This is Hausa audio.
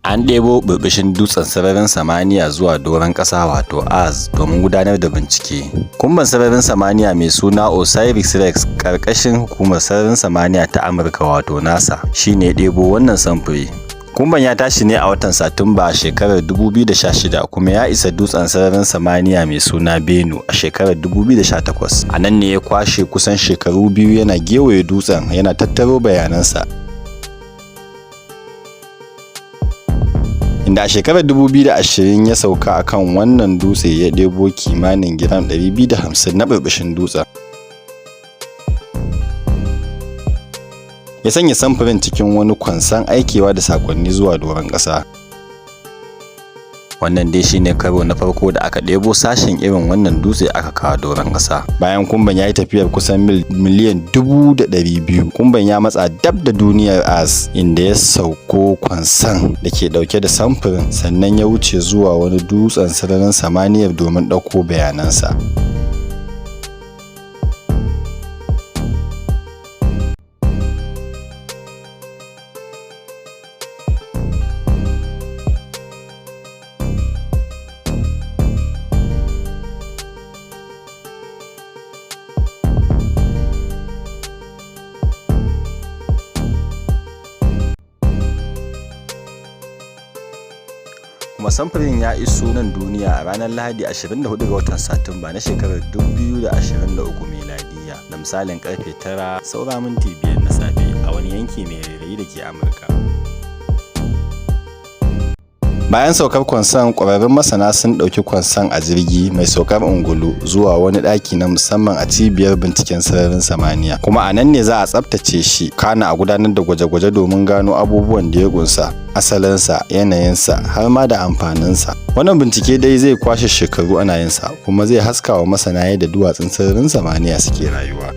An ɗebo burbushin dutsen sararin samaniya zuwa doron ƙasa wato Mars domin gudanar da bincike. Kumban sararin samaniya mai suna Osiris-Rex ƙarƙashin hukumar sararin samaniya ta Amurka wato NASA shine ya ɗebo wannan samfuri. Kumban ya tashi ne a watan Satumba a shekarar 2016 kuma ya isa dutsen sararin samaniya mai suna Bennu a shekarar 2018. A nan ne ya kwashe kusan shekaru biyu yana gewaye dutsen yana tattaro bayanansa. Inda a shekarar 2020 ya sauka akan wannan dutse ya ɗebo kimanin giram 250 na burbushin dutsen. Ya sanya samfurin cikin wani kwanson aikewa da sakonni zuwa doron ƙasa. Wannan dai shine karo na farko da aka ɗebo sashen irin wannan dutse aka kawo doron ƙasa. Bayan kumban ya yi tafiyar kusan miliyan 200,000, kumban ya matsa dab da duniyar Mars inda ya sauko kwanson da ke ɗauke da samfurin sannan ya wuce zuwa wani dutsen sararin samaniyar domin ɗauko bayanansa. Kuma samfurin ya iso nan duniya a ranar Lahadi 24 ga watan Satumba na shekarar 2023 miladiya da misalin karfe 9:05 na safe a wani yanki mai rairayi da ke Amurka. Bayan saukar kwanson, ƙwararrun masana sun ɗauki kwanson a jirgi mai saukar ungulu zuwa wani ɗaki na musamman a cibiyar binciken sararin samaniya. Kuma a nan ne za a tsaftace shi, kana a gudanar da gwaje-gwaje domin gano abubuwan da ya ƙunsa, asalinsa, yanayinsa, har ma da amfaninsa. Wannan bincike dai zai kwashe shekaru ana yinsa, kuma zai haska wa masana yadda duwatsun sararin samaniya suke rayuwa.